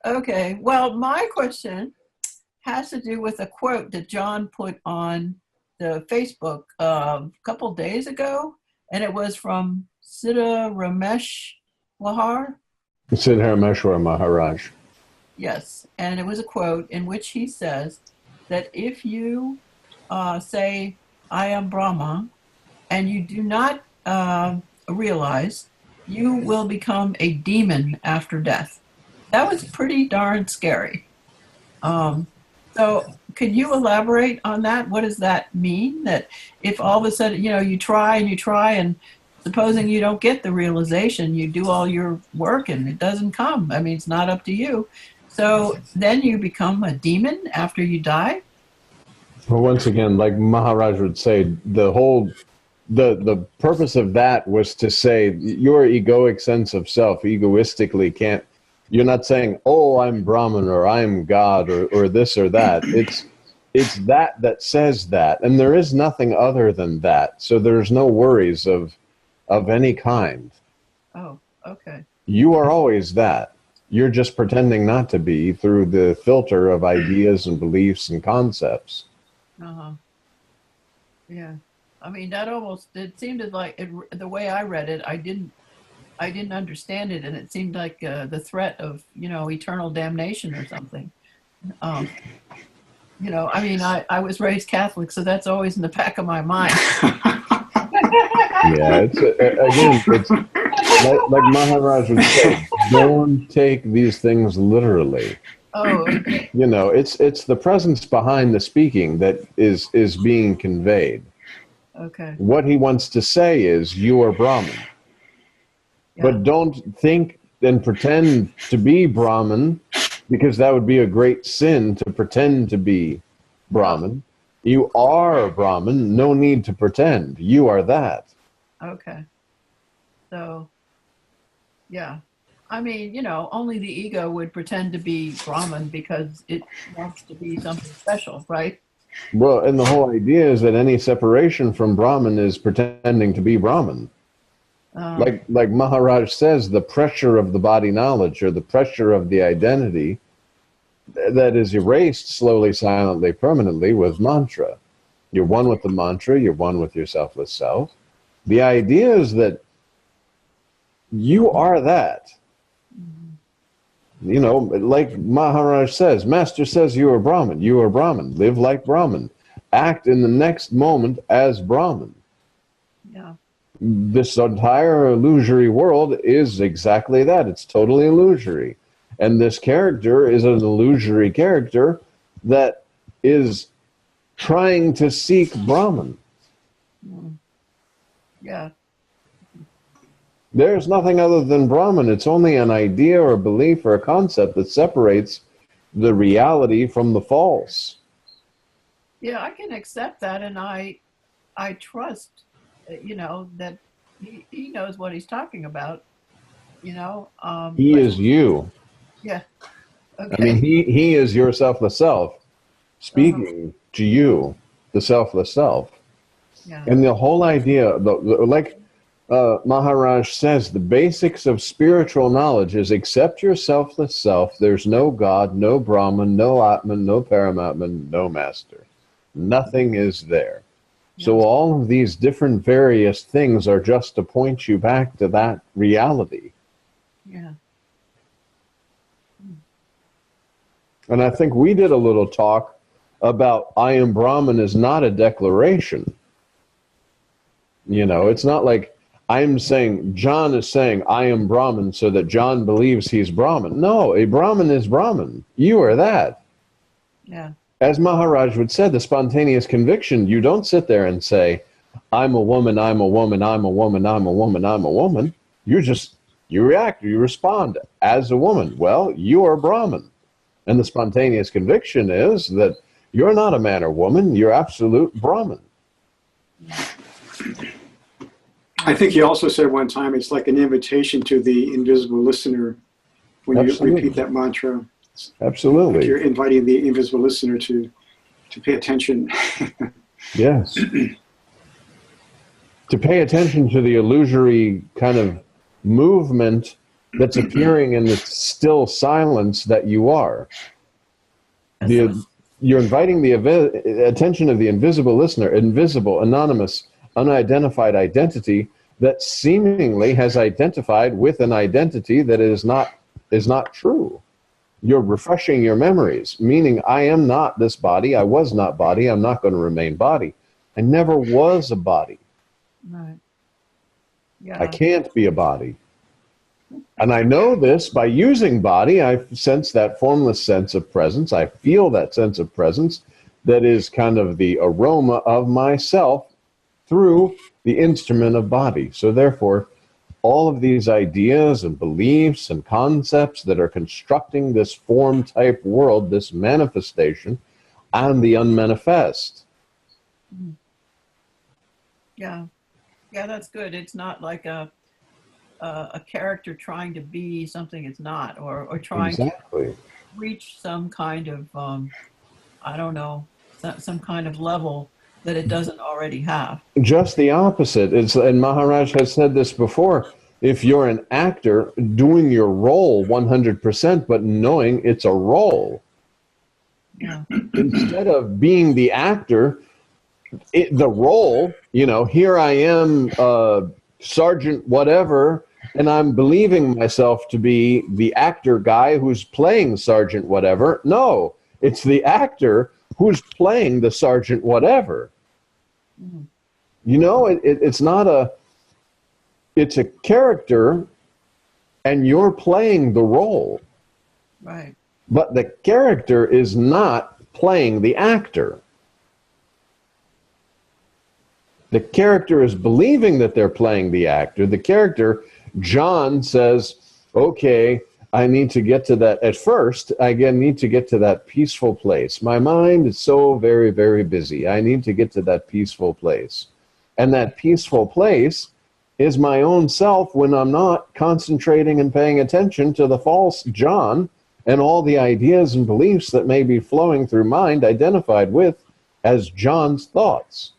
Okay. Well, my question has to do with a quote that John put on the Facebook a couple days ago, and it was from Siddha Ramesh Lahar. Siddharameshwar Maharaj. Yes, and it was a quote in which he says that if you say, I am Brahma, and you do not realize, you will become a demon after death. That was pretty darn scary. Um, so, could you elaborate on that? What does that mean? That if all of a sudden, you try and you try, and supposing you don't get the realization, you do all your work and it doesn't come. I mean, it's not up to you. So then you become a demon after you die? Well, once again, like Maharaj would say, the purpose of that was to say your egoic sense of self egoistically can't. You're not saying, "Oh, I'm Brahman" or "I'm God" or this or that. It's that says that, and there is nothing other than that. So there's no worries of any kind. Oh, okay. You are always that. You're just pretending not to be through the filter of ideas and beliefs and concepts. Uh-huh. Yeah. I mean, it seemed like the way I read it, I didn't understand it, and it seemed like the threat of, eternal damnation or something. Um, I mean, I was raised Catholic, so that's always in the back of my mind. Yeah, it's like Maharaj would say, don't take these things literally. Oh, okay. It's the presence behind the speaking that is being conveyed. Okay. What he wants to say is, you are Brahman. Yeah. But don't think and pretend to be Brahman, because that would be a great sin to pretend to be Brahman. You are Brahman, no need to pretend. You are that. Okay. So, yeah. I mean, only the ego would pretend to be Brahman because it wants to be something special, right? Well, and the whole idea is that any separation from Brahman is pretending to be Brahman. Like Maharaj says, the pressure of the body knowledge, or the pressure of the identity, that is erased slowly, silently, permanently with mantra. You're one with the mantra, you're one with your selfless self. The idea is that you are that. Like Maharaj says, Master says you are Brahman. You are Brahman. Live like Brahman. Act in the next moment as Brahman. Yeah. This entire illusory world is exactly that. It's totally illusory. And this character is an illusory character that is trying to seek Brahman. Yeah. There's nothing other than Brahman. It's only an idea or belief or a concept that separates the reality from the false. Yeah, I can accept that, and I trust, that he knows what he's talking about. He is you. Yeah. Okay. I mean, he is your selfless self speaking to you, the selfless self. Yeah. And the whole idea, like Maharaj says, the basics of spiritual knowledge is accept your selfless self. There's no God, no Brahman, no Atman, no Paramatman, no Master. Nothing is there. Yeah. So all of these different various things are just to point you back to that reality. Yeah. And I think we did a little talk about I am Brahman is not a declaration. It's not like I'm saying, John is saying, I am Brahman, so that John believes he's Brahman. No, a Brahman is Brahman. You are that. Yeah. As Maharaj would say, the spontaneous conviction, you don't sit there and say, I'm a woman, I'm a woman, I'm a woman, I'm a woman, I'm a woman. You react, you respond as a woman. Well, you are Brahman. And the spontaneous conviction is that you're not a man or woman, you're absolute Brahman. I think he also said one time, it's like an invitation to the invisible listener when Absolutely. You repeat that mantra. Absolutely. Like you're inviting the invisible listener to pay attention. Yes. To pay attention to the illusory kind of movement that's appearing in the still silence that you are. You're inviting the attention of the invisible listener, invisible, anonymous, unidentified identity that seemingly has identified with an identity that is not true. You're refreshing your memories, meaning I am not this body, I was not body, I'm not going to remain body. I never was a body. Right. Yeah. I can't be a body. And I know this by using body. I sense that formless sense of presence. I feel that sense of presence that is kind of the aroma of myself through the instrument of body. So therefore, all of these ideas and beliefs and concepts that are constructing this form-type world, this manifestation, and the unmanifest. Yeah. Yeah, that's good. It's not like a character trying to be something it's not, or trying to reach some kind of, I don't know, some kind of level that it doesn't already have. Just the opposite. And Maharaj has said this before. If you're an actor doing your role 100%, but knowing it's a role, Yeah. instead of being the actor, the role, here I am, Sergeant whatever, and I'm believing myself to be the actor guy who's playing Sergeant whatever. No, it's the actor who's playing the Sergeant whatever. Mm-hmm. It's not it's a character, and you're playing the role. Right. But the character is not playing the actor. The character is believing that they're playing the actor. The character, John, says, okay, I need to get to that. At first, I need to get to that peaceful place. My mind is so very, very busy. I need to get to that peaceful place. And that peaceful place is my own self when I'm not concentrating and paying attention to the false John and all the ideas and beliefs that may be flowing through mind identified with as John's thoughts.